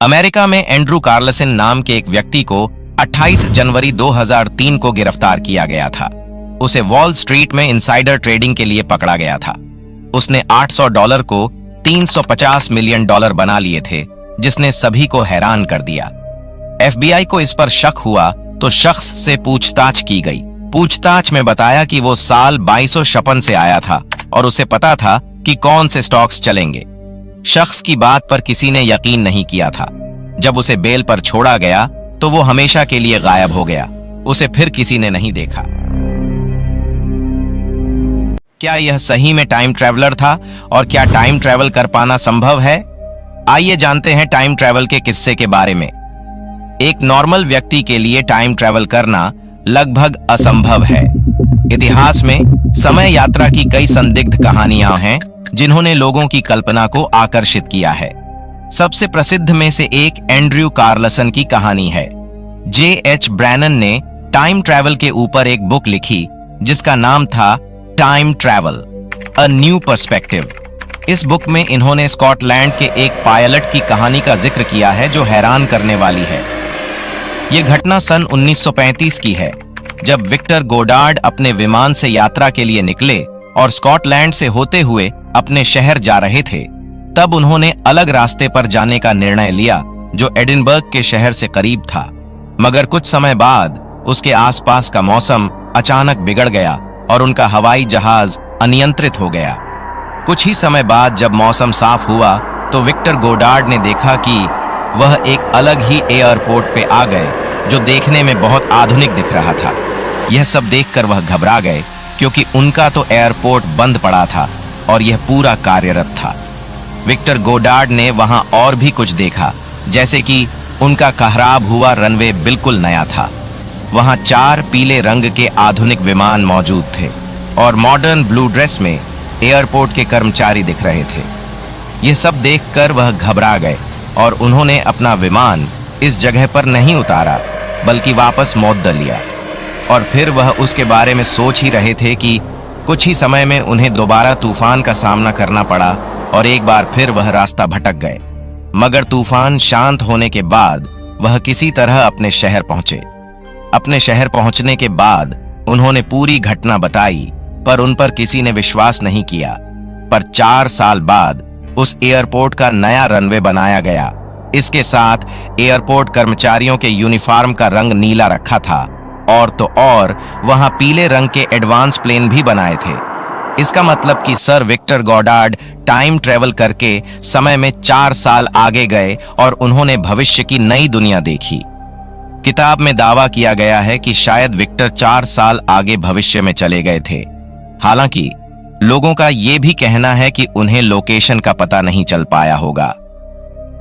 America में Andrew Carlsen नाम के एक व्यक्ति को 28 जनवरी 2003 को गिरफ्तार किया गया था। उसे वॉल स्ट्रीट में इनसाइडर ट्रेडिंग के लिए पकड़ा गया था। उसने $800 को $350 मिलियन बना लिए थे, जिसने सभी को हैरान कर दिया। FBI को इस पर शक हुआ तो शख्स से पूछताछ की गई। पूछताछ में बताया कि वो साल 2256 से आया था और उसे पता था कि कौन से स्टॉक्स चलेंगे। शख्स की बात पर किसी ने यकीन नहीं किया था। जब उसे बेल पर छोड़ा गया तो वो हमेशा के लिए गायब हो गया। उसे फिर किसी ने नहीं देखा। क्या यह सही में टाइम ट्रैवलर था और क्या टाइम ट्रैवल कर पाना संभव है? आइए जानते हैं टाइम ट्रैवल के किस्से के बारे में। एक नॉर्मल व्यक्ति के लिए टाइम ट्रैवल करना लगभग असंभव है। इतिहास में समय यात्रा की कई संदिग्ध कहानियां हैं जिन्होंने लोगों की कल्पना को आकर्षित किया है। सबसे प्रसिद्ध में से एक एंड्रयू कार्लसन की कहानी है। J.H. ब्रैनन ने टाइम ट्रैवल के ऊपर एक बुक लिखी जिसका नाम था time travel a new perspective. इस बुक में इन्होंने स्कॉटलैंड के एक पायलट की कहानी का जिक्र किया है जो हैरान करने वाली है। यह घटना सन 1935 की है, जब विक्टर गोडार्ड अपने विमान से यात्रा के लिए निकले और स्कॉटलैंड से होते हुए अपने शहर जा रहे थे। तब उन्होंने अलग रास्ते पर जाने का निर्णय लिया जो एडिनबर्ग के शहर से करीब था। मगर कुछ समय बाद उसके आसपास का मौसम अचानक बिगड़ गया और उनका हवाई जहाज अनियंत्रित हो गया। कुछ ही समय बाद जब मौसम साफ हुआ तो विक्टर गोडार्ड ने देखा कि वह एक अलग ही एयरपोर्ट पे आ गए जो देखने में बहुत आधुनिक दिख रहा था। यह सब देखकर वह घबरा गए क्योंकि उनका तो एयरपोर्ट बंद पड़ा था और यह पूरा कार्यरत था। विक्टर गोडार्ड ने वहां और भी कुछ देखा, जैसे कि उनका खराब हुआ रनवे बिल्कुल नया था। वहां 4 पीले रंग के आधुनिक विमान मौजूद थे और मॉडर्न ब्लू ड्रेस में एयरपोर्ट के कर्मचारी दिख रहे थे। यह सब देखकर वह घबरा गए और उन्होंने अपना विमान इस जगह पर नहीं उतारा बल्कि वापस मोड़ लिया। और फिर वह उसके बारे में सोच ही रहे थे कि कुछ ही समय में उन्हें दोबारा तूफान का सामना करना पड़ा और एक बार फिर वह रास्ता भटक गए। मगर तूफान शांत होने के बाद वह किसी तरह अपने शहर पहुंचे। अपने शहर पहुंचने के बाद उन्होंने पूरी घटना बताई, पर उन पर किसी ने विश्वास नहीं किया। पर 4 साल बाद उस एयरपोर्ट का नया रनवे बनाया गया। इसके साथ एयरपोर्ट कर्मचारियों के यूनिफॉर्म का रंग नीला रखा था और तो और वहां पीले रंग के एडवांस प्लेन भी बनाए थे। इसका मतलब कि sir Victor Goddard time travel करके समय में 4 साल आगे गए और उन्होंने भविष्य की नई दुनिया देखी। किताब में दावा किया गया है कि शायद विक्टर 4 साल आगे भविष्य में चले गए थे। हालांकि लोगों का यह भी कहना है कि उन्हें लोकेशन का पता नहीं चल पाया होगा।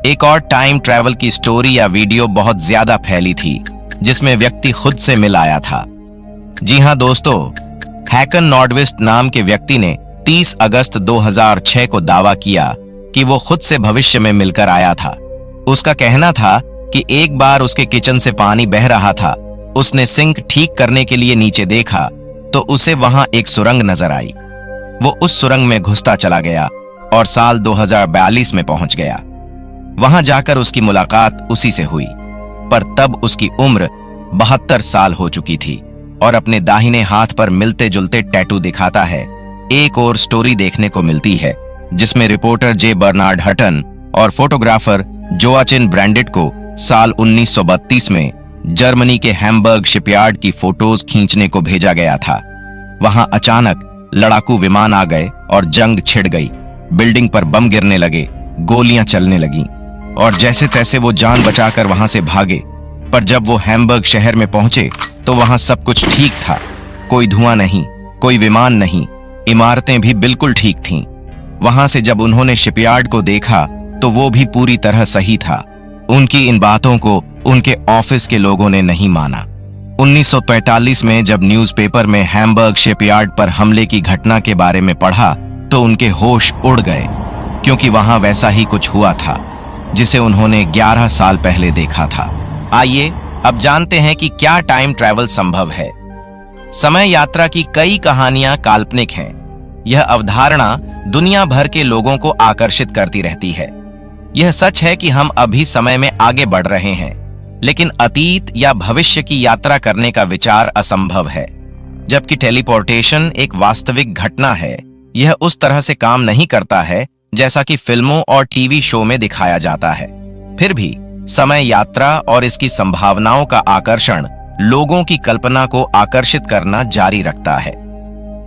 एक और टाइम ट्रैवल की स्टोरी या वीडियो बहुत ज्यादा फैली थी जिसमें व्यक्ति खुद से मिल आया था। जी हां दोस्तों, हैकन नॉर्डविस्ट नाम के व्यक्ति ने 30 अगस्त 2006 को दावा किया कि वो खुद से भविष्य में मिलकर आया था। उसका कहना था कि एक बार उसके किचन से पानी बह रहा था। उसने सिंक ठीक करने के लिए नीचे देखा तो उसे वहां एक सुरंग नजर आई। वो उस सुरंग में घुसता चला गया और साल 2042 में पहुंच गया। वहां जाकर उसकी मुलाकात उसी से हुई, पर तब उसकी उम्र 72 साल हो चुकी थी और अपने दाहिने हाथ पर मिलते जुलते टैटू दिखाता है। एक और स्टोरी देखने को मिलती है जिसमें रिपोर्टर जे बर्नार्ड हटन और फोटोग्राफर जोआचिन ब्रांडेट को साल 1932 में जर्मनी के हैम्बर्ग शिपयार्ड की फोटोज खींचने को भेजा गया था। वहां अचानक लड़ाकू विमान आ गए और जंग छिड़ गई। बिल्डिंग पर बम गिरने लगे, गोलियां चलने लगीं और जैसे तैसे वो जान बचाकर वहां से भागे। पर जब वो हैम्बर्ग शहर में पहुंचे तो वहां सब कुछ ठीक था। कोई धुआं नहीं, कोई विमान नहीं, इमारतें भी बिल्कुल ठीक थीं। वहां से जब उन्होंने शिपयार्ड को देखा तो वो भी पूरी तरह सही था। उनकी इन बातों को उनके ऑफिस के लोगों ने नहीं माना। 1945 में जब न्यूज़पेपर में हैम्बर्ग शिपयार्ड पर हमले की घटना के बारे में पढ़ा तो उनके होश उड़ गए, क्योंकि वहां वैसा ही कुछ हुआ था जिसे उन्होंने 11 साल पहले देखा था। आइए अब जानते हैं कि क्या टाइम ट्रैवल संभव है। समय यात्रा की कई कहानियां काल्पनिक हैं। यह अवधारणा दुनिया भर के लोगों को आकर्षित करती रहती है। यह सच है कि हम अभी समय में आगे बढ़ रहे हैं, लेकिन अतीत या भविष्य की यात्रा करने का विचार असंभव है। जबकि टेलीपोर्टेशन एक वास्तविक घटना है, यह उस तरह से काम नहीं करता है जैसा कि फिल्मों और टीवी शो में दिखाया जाता है। फिर भी समय यात्रा और इसकी संभावनाओं का आकर्षण लोगों की कल्पना को आकर्षित करना जारी रखता है।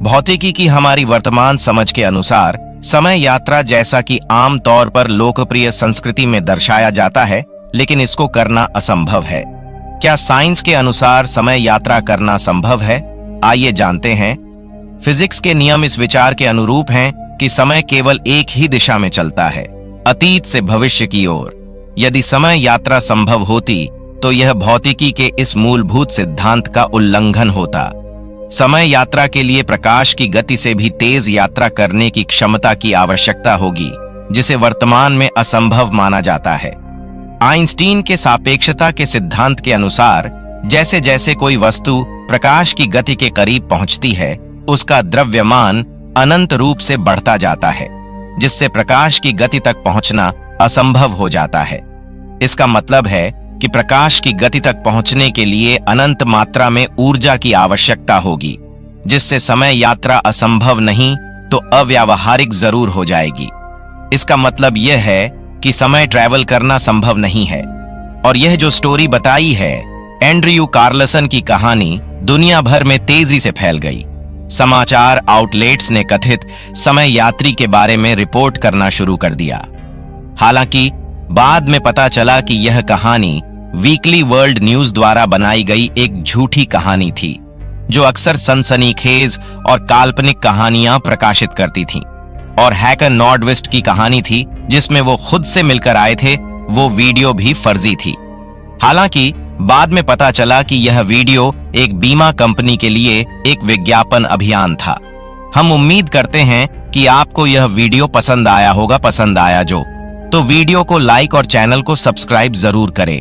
भौतिकी की हमारी वर्तमान समझ के अनुसार समय यात्रा, जैसा कि आम तौर पर लोकप्रिय संस्कृति में दर्शाया जाता है, लेकिन इसको करना असंभव है। क्या साइंस के अनुसार समय यात्रा करना संभव है? आइए जानते हैं। फिजिक्स के नियम इस विचार के अनुरूप हैं कि समय केवल एक ही दिशा में चलता है, अतीत से भविष्य की ओर। यदि समय यात्रा संभव होती तो यह भौतिकी के इस मूलभूत सिद्धांत का उल्लंघन होता। समय यात्रा के लिए प्रकाश की गति से भी तेज यात्रा करने की क्षमता की आवश्यकता होगी, जिसे वर्तमान में असंभव माना जाता है। आइंस्टीन के सापेक्षता के सिद्धांत के अनुसार जैसे जैसे कोई वस्तु प्रकाश की गति के करीब पहुंचती है, उसका द्रव्यमान अनंत रूप से बढ़ता जाता है, जिससे प्रकाश की गति तक पहुंचना असंभव हो जाता है। इसका मतलब है कि प्रकाश की गति तक पहुंचने के लिए अनंत मात्रा में ऊर्जा की आवश्यकता होगी, जिससे समय यात्रा असंभव नहीं तो अव्यावहारिक जरूर हो जाएगी। इसका मतलब यह है कि समय ट्रैवल करना संभव नहीं है। और यह जो स्टोरी बताई है एंड्रयू कार्लसन की कहानी दुनिया भर में तेजी से फैल गई। समाचार आउटलेट्स ने कथित समय यात्री के बारे में रिपोर्ट करना शुरू कर दिया। हालांकि बाद में पता चला कि यह कहानी वीकली वर्ल्ड न्यूज द्वारा बनाई गई एक झूठी कहानी थी, जो अक्सर सनसनीखेज और काल्पनिक कहानियां प्रकाशित करती थी। और हैकर नॉर्डवेस्ट की कहानी थी, जिसमें वो खुद से मिलकर आए थे, वो वीडियो भी फर्जी थी। हालांकि बाद में पता चला कि यह वीडियो एक बीमा कंपनी के लिए एक विज्ञापन अभियान था। हम उम्मीद करते हैं कि आपको यह वीडियो पसंद आया होगा। पसंद आया तो वीडियो को लाइक और चैनल को सब्सक्राइब जरूर करें।